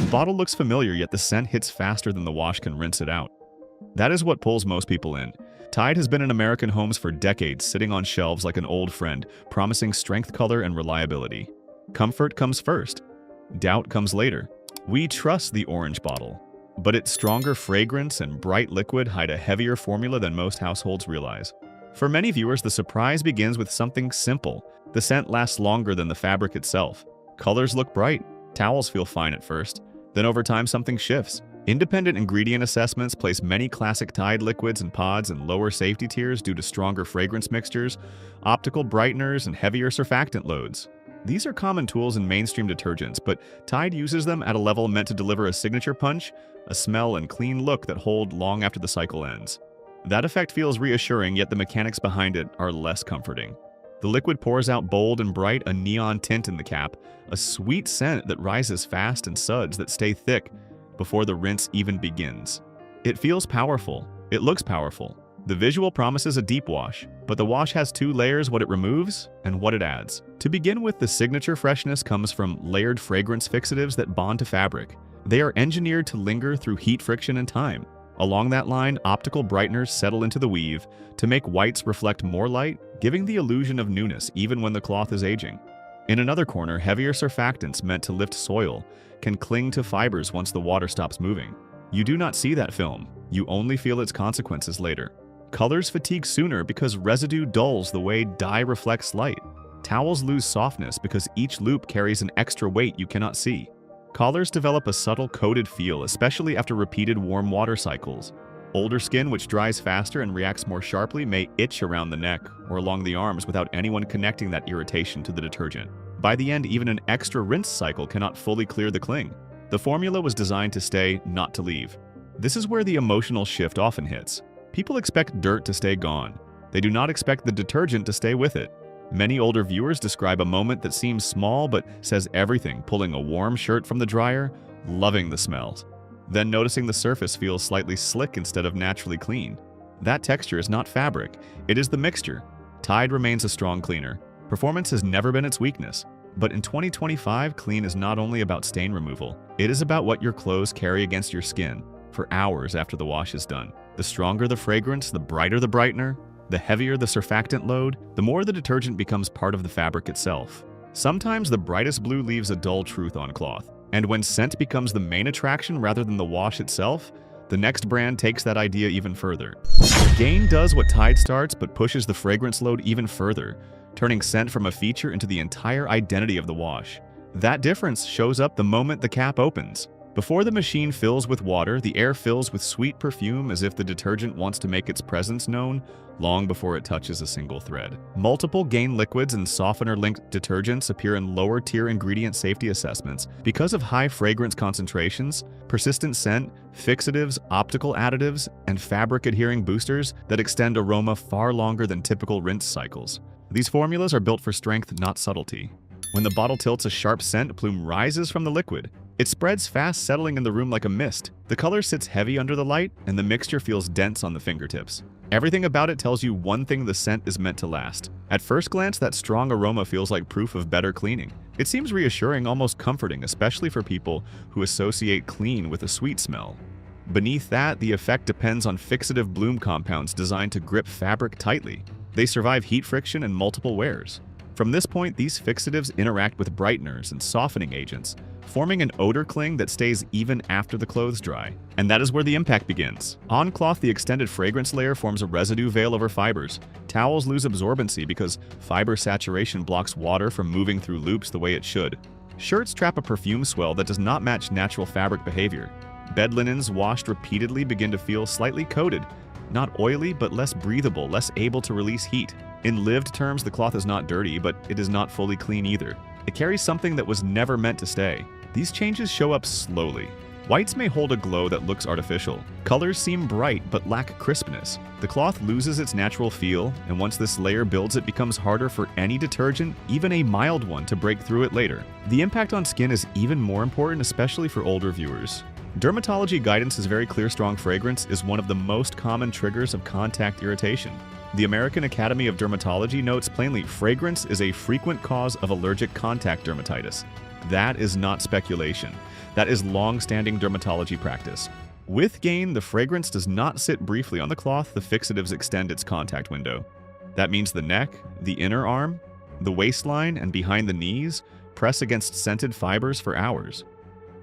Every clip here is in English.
bottle looks familiar, yet the scent hits faster than the wash can rinse it out. That is what pulls most people in. Tide has been in American homes for decades, sitting on shelves like an old friend, promising strength, color, and reliability. Comfort comes first. Doubt comes later. We trust the orange bottle, but its stronger fragrance and bright liquid hide a heavier formula than most households realize. For many viewers, the surprise begins with something simple. The scent lasts longer than the fabric itself. Colors look bright. Towels feel fine at first. Then over time, something shifts. Independent ingredient assessments place many classic Tide liquids and pods in lower safety tiers due to stronger fragrance mixtures, optical brighteners, and heavier surfactant loads. These are common tools in mainstream detergents, but Tide uses them at a level meant to deliver a signature punch, a smell and clean look that hold long after the cycle ends. That effect feels reassuring, yet the mechanics behind it are less comforting. The liquid pours out bold and bright, a neon tint in the cap, a sweet scent that rises fast, and suds that stay thick before the rinse even begins. It feels powerful. It looks powerful. The visual promises a deep wash, but the wash has two layers: what it removes and what it adds. To begin with, the signature freshness comes from layered fragrance fixatives that bond to fabric. They are engineered to linger through heat, friction, and time. Along that line, optical brighteners settle into the weave to make whites reflect more light, giving the illusion of newness even when the cloth is aging. In another corner, heavier surfactants meant to lift soil can cling to fibers once the water stops moving. You do not see that film. You only feel its consequences later. Colors fatigue sooner because residue dulls the way dye reflects light. Towels lose softness because each loop carries an extra weight you cannot see. Collars develop a subtle coated feel, especially after repeated warm water cycles. Older skin, which dries faster and reacts more sharply, may itch around the neck or along the arms without anyone connecting that irritation to the detergent. By the end, even an extra rinse cycle cannot fully clear the cling. The formula was designed to stay, not to leave. This is where the emotional shift often hits. People expect dirt to stay gone. They do not expect the detergent to stay with it. Many older viewers describe a moment that seems small but says everything: pulling a warm shirt from the dryer, loving the smells, then noticing the surface feels slightly slick instead of naturally clean. That texture is not fabric, it is the mixture. Tide remains a strong cleaner. Performance has never been its weakness. But in 2025, clean is not only about stain removal, it is about what your clothes carry against your skin for hours after the wash is done. The stronger the fragrance, the brighter the brightener, the heavier the surfactant load, the more the detergent becomes part of the fabric itself. Sometimes the brightest blue leaves a dull truth on cloth. And when scent becomes the main attraction rather than the wash itself, the next brand takes that idea even further. Gain does what Tide starts but pushes the fragrance load even further, turning scent from a feature into the entire identity of the wash. That difference shows up the moment the cap opens. Before the machine fills with water, the air fills with sweet perfume, as if the detergent wants to make its presence known long before it touches a single thread. Multiple Gain liquids and softener-linked detergents appear in lower-tier ingredient safety assessments because of high fragrance concentrations, persistent scent, fixatives, optical additives, and fabric-adhering boosters that extend aroma far longer than typical rinse cycles. These formulas are built for strength, not subtlety. When the bottle tilts, a sharp scent plume rises from the liquid. It spreads fast, settling in the room like a mist. The color sits heavy under the light, and the mixture feels dense on the fingertips. Everything about it tells you one thing: the scent is meant to last. At first glance, that strong aroma feels like proof of better cleaning. It seems reassuring, almost comforting, especially for people who associate clean with a sweet smell. Beneath that, the effect depends on fixative bloom compounds designed to grip fabric tightly. They survive heat friction and multiple wears. From this point, these fixatives interact with brighteners and softening agents, forming an odor cling that stays even after the clothes dry. And that is where the impact begins. On cloth, the extended fragrance layer forms a residue veil over fibers. Towels lose absorbency because fiber saturation blocks water from moving through loops the way it should. Shirts trap a perfume swell that does not match natural fabric behavior. Bed linens washed repeatedly begin to feel slightly coated, not oily, but less breathable, less able to release heat. In lived terms, the cloth is not dirty, but it is not fully clean either. It carries something that was never meant to stay. These changes show up slowly. Whites may hold a glow that looks artificial. Colors seem bright but lack crispness. The cloth loses its natural feel, and once this layer builds, it becomes harder for any detergent, even a mild one, to break through it later. The impact on skin is even more important, especially for older viewers. Dermatology guidance is very clear: strong fragrance is one of the most common triggers of contact irritation. The American Academy of Dermatology notes plainly, fragrance is a frequent cause of allergic contact dermatitis. That is not speculation. That is long-standing dermatology practice. With Gain, the fragrance does not sit briefly on the cloth, the fixatives extend its contact window. That means the neck, the inner arm, the waistline, and behind the knees press against scented fibers for hours.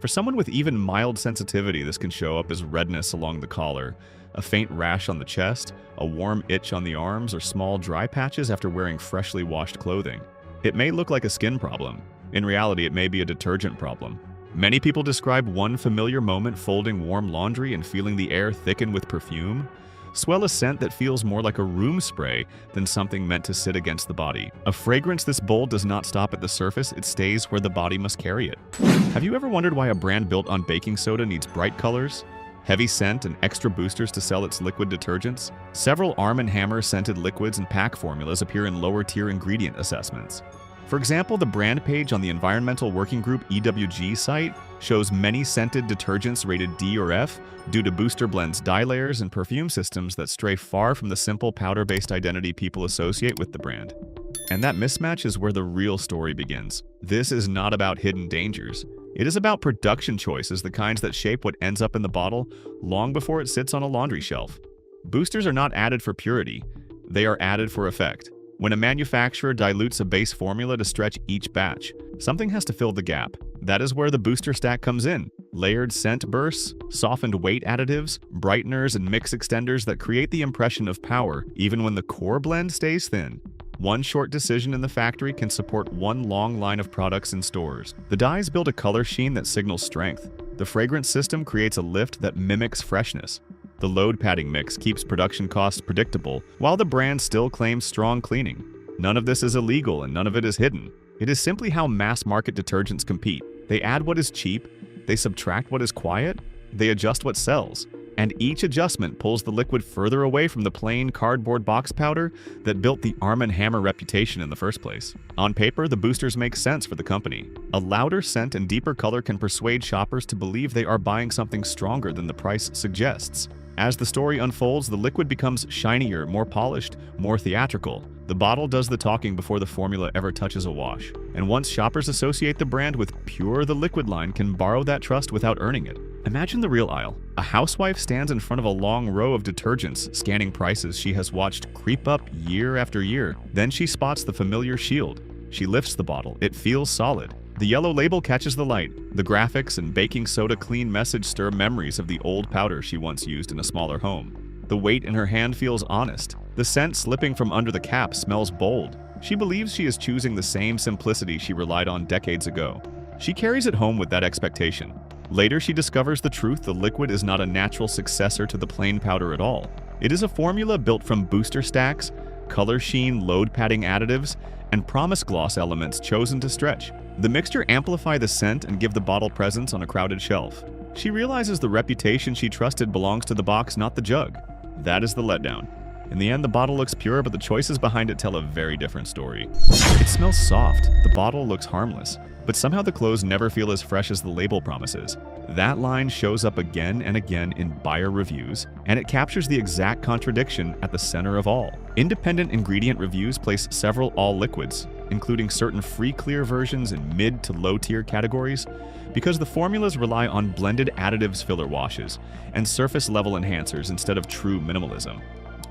For someone with even mild sensitivity, this can show up as redness along the collar, a faint rash on the chest, a warm itch on the arms, or small dry patches after wearing freshly washed clothing. It may look like a skin problem. In reality, it may be a detergent problem. Many people describe one familiar moment folding warm laundry and feeling the air thicken with perfume. Swell a scent that feels more like a room spray than something meant to sit against the body. A fragrance this bold does not stop at the surface, it stays where the body must carry it. Have you ever wondered why a brand built on baking soda needs bright colors, heavy scent, and extra boosters to sell its liquid detergents? Several Arm & Hammer scented liquids and pack formulas appear in lower-tier ingredient assessments. For example, the brand page on the Environmental Working Group EWG site shows many scented detergents rated D or F due to booster blends, dye layers, and perfume systems that stray far from the simple powder-based identity people associate with the brand. And that mismatch is where the real story begins. This is not about hidden dangers. It is about production choices, the kinds that shape what ends up in the bottle long before it sits on a laundry shelf. Boosters are not added for purity. They are added for effect. When a manufacturer dilutes a base formula to stretch each batch, something has to fill the gap. That is where the booster stack comes in. Layered scent bursts, softened weight additives, brighteners, and mix extenders that create the impression of power, even when the core blend stays thin. One short decision in the factory can support one long line of products in stores. The dyes build a color sheen that signals strength. The fragrance system creates a lift that mimics freshness. The load padding mix keeps production costs predictable, while the brand still claims strong cleaning. None of this is illegal and none of it is hidden. It is simply how mass-market detergents compete. They add what is cheap, they subtract what is quiet, they adjust what sells. And each adjustment pulls the liquid further away from the plain cardboard box powder that built the Arm & Hammer reputation in the first place. On paper, the boosters make sense for the company. A louder scent and deeper color can persuade shoppers to believe they are buying something stronger than the price suggests. As the story unfolds, the liquid becomes shinier, more polished, more theatrical. The bottle does the talking before the formula ever touches a wash. And once shoppers associate the brand with Pure, the liquid line can borrow that trust without earning it. Imagine the real aisle. A housewife stands in front of a long row of detergents, scanning prices she has watched creep up year after year. Then she spots the familiar shield. She lifts the bottle. It feels solid. The yellow label catches the light. The graphics and baking soda clean message stir memories of the old powder she once used in a smaller home. The weight in her hand feels honest. The scent slipping from under the cap smells bold. She believes she is choosing the same simplicity she relied on decades ago. She carries it home with that expectation. Later, she discovers the truth: the liquid is not a natural successor to the plain powder at all. It is a formula built from booster stacks, color sheen load padding additives, and promise gloss elements chosen to stretch. The mixture amplify the scent and give the bottle presence on a crowded shelf. She realizes the reputation she trusted belongs to the box, not the jug. That is the letdown. In the end, the bottle looks pure, but the choices behind it tell a very different story. It smells soft, the bottle looks harmless, but somehow the clothes never feel as fresh as the label promises. That line shows up again and again in buyer reviews, and it captures the exact contradiction at the center of all. Independent ingredient reviews place several all liquids, including certain free clear versions in mid to low tier categories, because the formulas rely on blended additives, filler washes, and surface level enhancers instead of true minimalism.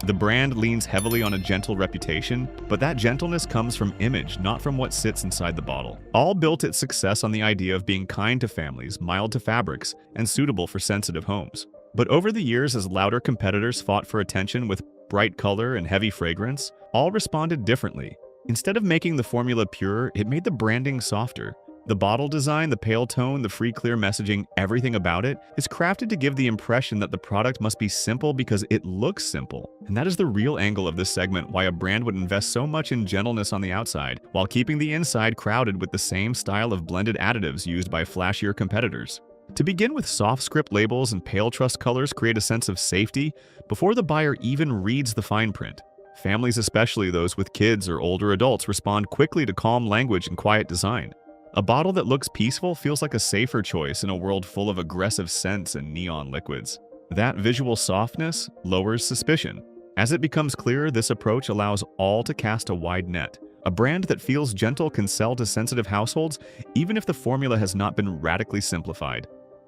The brand leans heavily on a gentle reputation, but that gentleness comes from image, not from what sits inside the bottle. All built its success on the idea of being kind to families, mild to fabrics, and suitable for sensitive homes. But over the years, as louder competitors fought for attention with bright color and heavy fragrance, all responded differently. Instead of making the formula pure, it made the branding softer. The bottle design, the pale tone, the free clear messaging, everything about it is crafted to give the impression that the product must be simple because it looks simple. And that is the real angle of this segment: why a brand would invest so much in gentleness on the outside while keeping the inside crowded with the same style of blended additives used by flashier competitors. To begin with, soft script labels and pale trust colors create a sense of safety before the buyer even reads the fine print. Families, especially those with kids or older adults, respond quickly to calm language and quiet design. A bottle that looks peaceful feels like a safer choice in a world full of aggressive scents and neon liquids. That visual softness lowers suspicion. As it becomes clearer, this approach allows all to cast a wide net. A brand that feels gentle can sell to sensitive households even if the formula has not been radically simplified.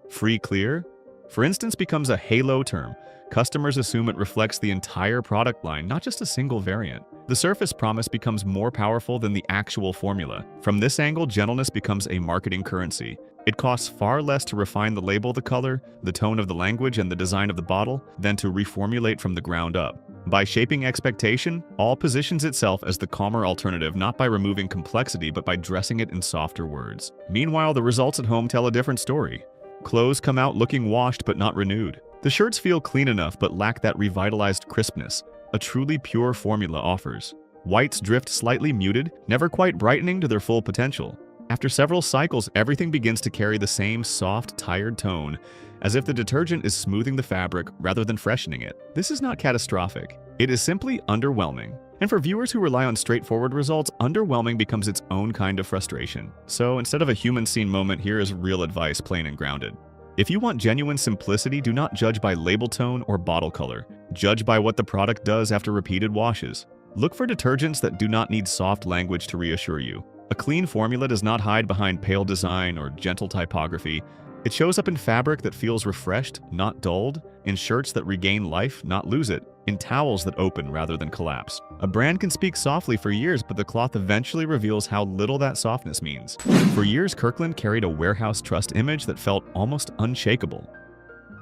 Free Clear, for instance, becomes a halo term. Customers assume it reflects the entire product line, not just a single variant. The surface promise becomes more powerful than the actual formula. From this angle, gentleness becomes a marketing currency. It costs far less to refine the label, the color, the tone of the language, and the design of the bottle than to reformulate from the ground up. By shaping expectation, all positions itself as the calmer alternative, not by removing complexity but by dressing it in softer words. Meanwhile, the results at home tell a different story. Clothes come out looking washed but not renewed. The shirts feel clean enough but lack that revitalized crispness a truly pure formula offers. Whites drift slightly muted, never quite brightening to their full potential. After several cycles, everything begins to carry the same soft, tired tone, as if the detergent is smoothing the fabric rather than freshening it. This is not catastrophic. It is simply underwhelming. And for viewers who rely on straightforward results, underwhelming becomes its own kind of frustration. So instead of a human-seen moment, here is real advice, plain and grounded. If you want genuine simplicity, do not judge by label tone or bottle color. Judge by what the product does after repeated washes. Look for detergents that do not need soft language to reassure you. A clean formula does not hide behind pale design or gentle typography. It shows up in fabric that feels refreshed, not dulled, in shirts that regain life, not lose it, in towels that open rather than collapse. A brand can speak softly for years, but the cloth eventually reveals how little that softness means. For years, Kirkland carried a warehouse trust image that felt almost unshakable.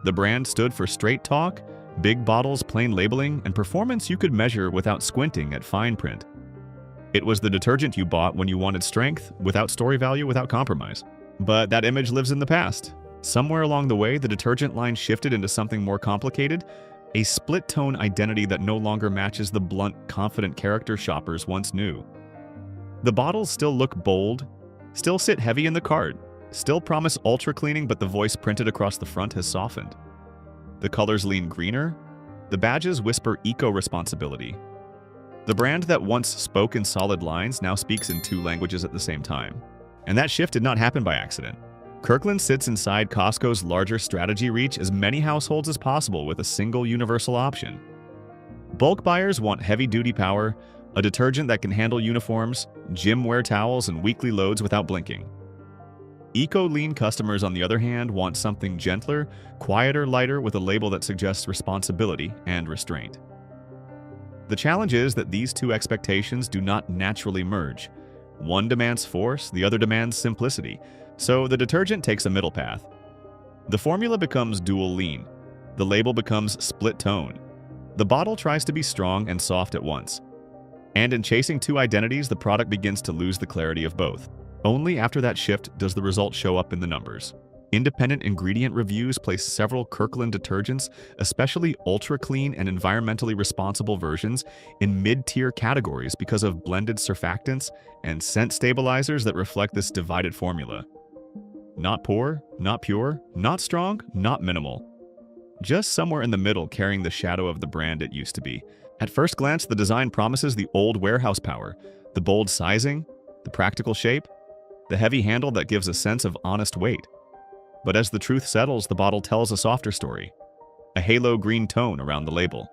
The brand stood for straight talk, big bottles, plain labeling, and performance you could measure without squinting at fine print. It was the detergent you bought when you wanted strength, without story value, without compromise. But that image lives in the past. Somewhere along the way, the detergent line shifted into something more complicated, a split-tone identity that no longer matches the blunt, confident character shoppers once knew. The bottles still look bold, still sit heavy in the cart, still promise ultra-cleaning, but the voice printed across the front has softened. The colors lean greener, the badges whisper eco-responsibility. The brand that once spoke in solid lines now speaks in two languages at the same time. And that shift did not happen by accident. Kirkland sits inside Costco's larger strategy reach as many households as possible with a single universal option. Bulk buyers want heavy-duty power, a detergent that can handle uniforms, gym wear towels, and weekly loads without blinking. Eco-lean customers, on the other hand, want something gentler, quieter, lighter, with a label that suggests responsibility and restraint. The challenge is that these two expectations do not naturally merge. One demands force, the other demands simplicity, so the detergent takes a middle path. The formula becomes dual lean. The label becomes split tone. The bottle tries to be strong and soft at once. And in chasing two identities, the product begins to lose the clarity of both. Only after that shift does the result show up in the numbers. Independent ingredient reviews place several Kirkland detergents, especially ultra-clean and environmentally responsible versions, in mid-tier categories because of blended surfactants and scent stabilizers that reflect this divided formula. Not poor, not pure, not strong, not minimal. Just somewhere in the middle, carrying the shadow of the brand it used to be. At first glance, the design promises the old warehouse power, the bold sizing, the practical shape, the heavy handle that gives a sense of honest weight. But as the truth settles, the bottle tells a softer story. A halo green tone around the label.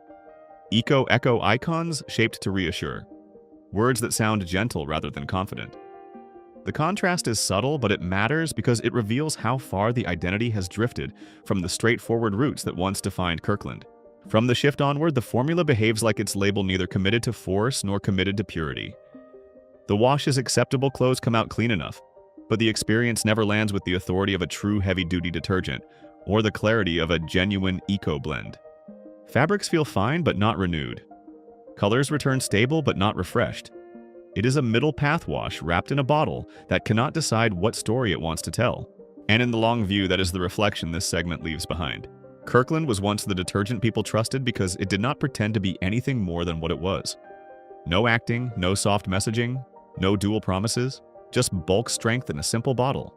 Eco-echo icons shaped to reassure. Words that sound gentle rather than confident. The contrast is subtle, but it matters because it reveals how far the identity has drifted from the straightforward roots that once defined Kirkland. From the shift onward, the formula behaves like its label neither committed to force nor committed to purity. The wash is acceptable, clothes come out clean enough, but the experience never lands with the authority of a true heavy-duty detergent or the clarity of a genuine eco-blend. Fabrics feel fine but not renewed. Colors return stable but not refreshed. It is a middle path wash wrapped in a bottle that cannot decide what story it wants to tell. And in the long view, that is the reflection this segment leaves behind. Kirkland was once the detergent people trusted because it did not pretend to be anything more than what it was. No acting, no soft messaging, no dual promises. Just bulk strength in a simple bottle.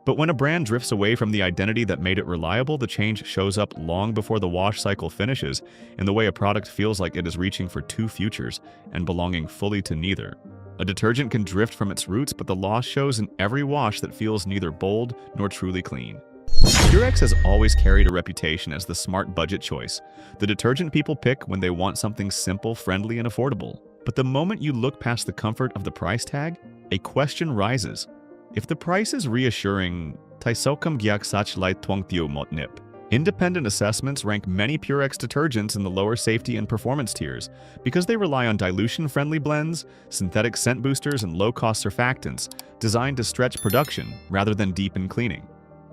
But when a brand drifts away from the identity that made it reliable, the change shows up long before the wash cycle finishes in the way a product feels like it is reaching for two futures and belonging fully to neither. A detergent can drift from its roots, but the loss shows in every wash that feels neither bold nor truly clean. Purex has always carried a reputation as the smart budget choice, the detergent people pick when they want something simple, friendly, and affordable. But the moment you look past the comfort of the price tag, a question rises. If the price is reassuring, taisokam gyak sach lai twangtyo motnip. Independent assessments rank many Purex detergents in the lower safety and performance tiers because they rely on dilution-friendly blends, synthetic scent boosters, and low-cost surfactants designed to stretch production rather than deepen cleaning.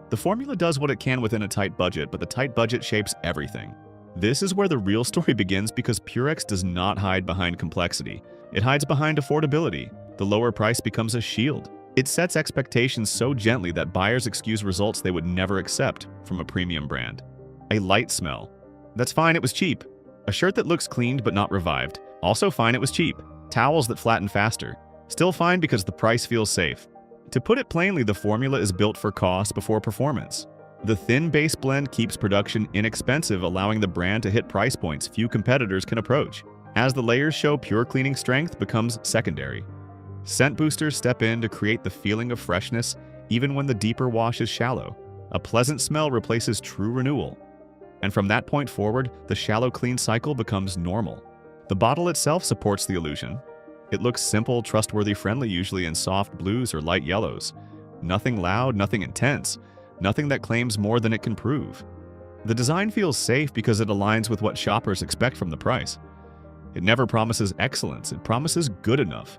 The formula does what it can within a tight budget, but the tight budget shapes everything. This is where the real story begins because Purex does not hide behind complexity. It hides behind affordability. The lower price becomes a shield. It sets expectations so gently that buyers excuse results they would never accept from a premium brand. A light smell. That's fine, it was cheap. A shirt that looks cleaned but not revived. Also fine, it was cheap. Towels that flatten faster. Still fine because the price feels safe. To put it plainly, the formula is built for cost before performance. The thin base blend keeps production inexpensive, allowing the brand to hit price points few competitors can approach. As the layers show, pure cleaning strength becomes secondary. Scent boosters step in to create the feeling of freshness even when the deeper wash is shallow. A pleasant smell replaces true renewal. And from that point forward, the shallow clean cycle becomes normal. The bottle itself supports the illusion. It looks simple, trustworthy, friendly, usually in soft blues or light yellows. Nothing loud, nothing intense, nothing that claims more than it can prove. The design feels safe because it aligns with what shoppers expect from the price. It never promises excellence, it promises good enough.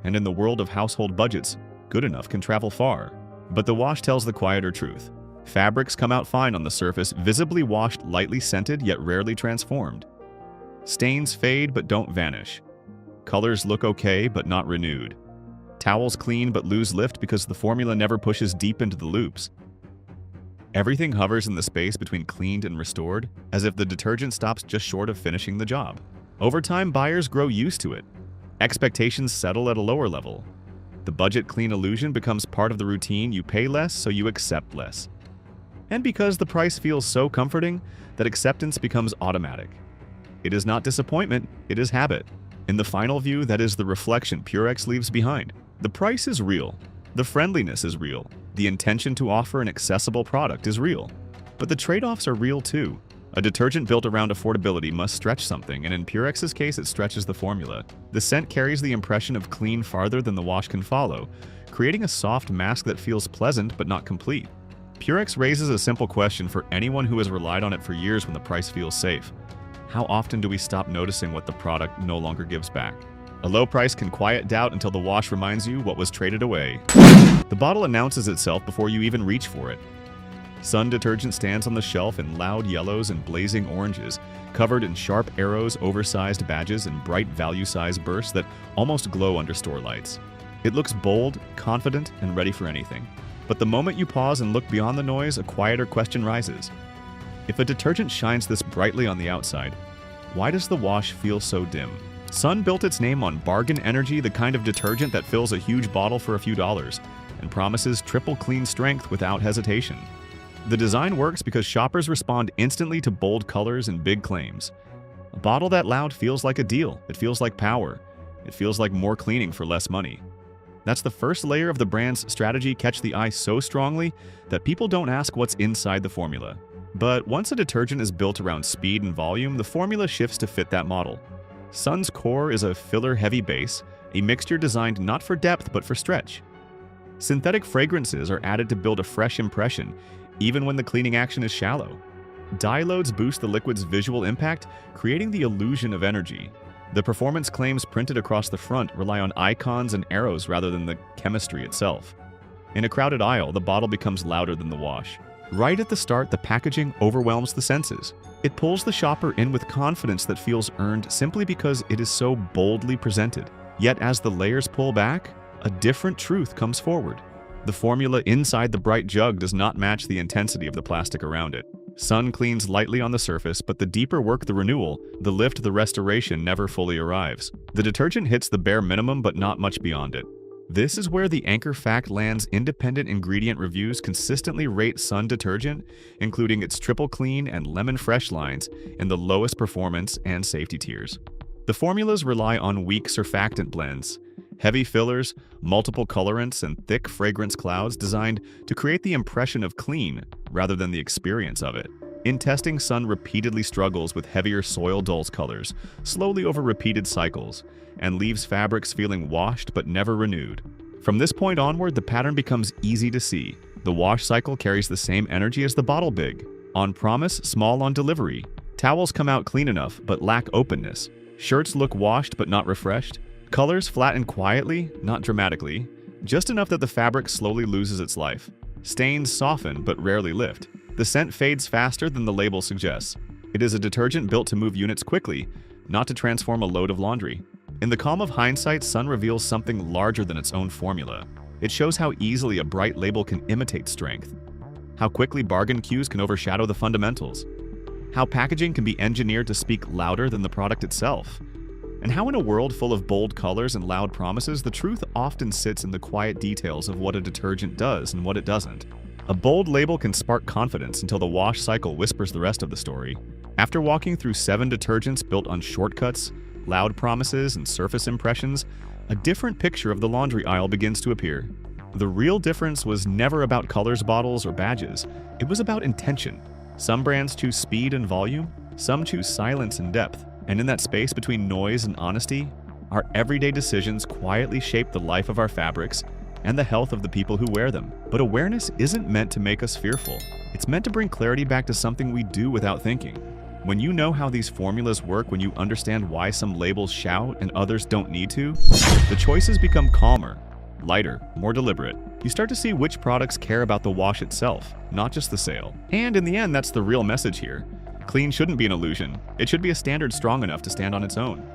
And in the world of household budgets, good enough can travel far. But the wash tells the quieter truth. Fabrics come out fine on the surface, visibly washed, lightly scented, yet rarely transformed. Stains fade but don't vanish. Colors look okay but not renewed. Towels clean but lose lift because the formula never pushes deep into the loops. Everything hovers in the space between cleaned and restored, as if the detergent stops just short of finishing the job. Over time, buyers grow used to it. Expectations settle at a lower level. The budget clean illusion becomes part of the routine. You pay less, so you accept less. And because the price feels so comforting, that acceptance becomes automatic. It is not disappointment, it is habit. In the final view, that is the reflection Purex leaves behind. The price is real. The friendliness is real. The intention to offer an accessible product is real. But the trade-offs are real too. A detergent built around affordability must stretch something, and in Purex's case, it stretches the formula. The scent carries the impression of clean farther than the wash can follow, creating a soft mask that feels pleasant but not complete. Purex raises a simple question for anyone who has relied on it for years when the price feels safe. How often do we stop noticing what the product no longer gives back? A low price can quiet doubt until the wash reminds you what was traded away. The bottle announces itself before you even reach for it. Sun detergent stands on the shelf in loud yellows and blazing oranges, covered in sharp arrows, oversized badges, and bright value-size bursts that almost glow under store lights. It looks bold, confident, and ready for anything. But the moment you pause and look beyond the noise, a quieter question rises. If a detergent shines this brightly on the outside, why does the wash feel so dim? Sun built its name on bargain energy, the kind of detergent that fills a huge bottle for a few dollars and promises triple clean strength without hesitation. The design works because shoppers respond instantly to bold colors and big claims. A bottle that loud feels like a deal. It feels like power. It feels like more cleaning for less money. That's the first layer of the brand's strategy, catch the eye so strongly that people don't ask what's inside the formula. But once a detergent is built around speed and volume, the formula shifts to fit that model. Sun's core is a filler-heavy base, a mixture designed not for depth but for stretch. Synthetic fragrances are added to build a fresh impression, even when the cleaning action is shallow. Dye loads boost the liquid's visual impact, creating the illusion of energy. The performance claims printed across the front rely on icons and arrows rather than the chemistry itself. In a crowded aisle, the bottle becomes louder than the wash. Right at the start, the packaging overwhelms the senses. It pulls the shopper in with confidence that feels earned simply because it is so boldly presented. Yet as the layers pull back, a different truth comes forward. The formula inside the bright jug does not match the intensity of the plastic around it. Sun cleans lightly on the surface, but the deeper work, the renewal, the lift, the restoration never fully arrives. The detergent hits the bare minimum, but not much beyond it. This is where the anchor fact lands. Independent ingredient reviews consistently rate Sun detergent, including its triple clean and lemon fresh lines, in the lowest performance and safety tiers. The formulas rely on weak surfactant blends, heavy fillers, multiple colorants, and thick fragrance clouds designed to create the impression of clean rather than the experience of it. In testing, Sun repeatedly struggles with heavier soil dulse colors, slowly over repeated cycles, and leaves fabrics feeling washed but never renewed. From this point onward, the pattern becomes easy to see. The wash cycle carries the same energy as the bottle big. On promise, small on delivery. Towels come out clean enough, but lack openness. Shirts look washed but not refreshed. Colors flatten quietly, not dramatically, just enough that the fabric slowly loses its life. Stains soften but rarely lift. The scent fades faster than the label suggests. It is a detergent built to move units quickly, not to transform a load of laundry. In the calm of hindsight, Sun reveals something larger than its own formula. It shows how easily a bright label can imitate strength, how quickly bargain cues can overshadow the fundamentals, how packaging can be engineered to speak louder than the product itself, and how in a world full of bold colors and loud promises, the truth often sits in the quiet details of what a detergent does and what it doesn't. A bold label can spark confidence until the wash cycle whispers the rest of the story. After walking through 7 detergents built on shortcuts, loud promises, and surface impressions, a different picture of the laundry aisle begins to appear. The real difference was never about colors, bottles, or badges. It was about intention. Some brands choose speed and volume, some choose silence and depth. And in that space between noise and honesty, our everyday decisions quietly shape the life of our fabrics and the health of the people who wear them. But awareness isn't meant to make us fearful. It's meant to bring clarity back to something we do without thinking. When you know how these formulas work, when you understand why some labels shout and others don't need to, the choices become calmer, lighter, more deliberate. You start to see which products care about the wash itself, not just the sale. And in the end, that's the real message here. Clean shouldn't be an illusion. It should be a standard strong enough to stand on its own.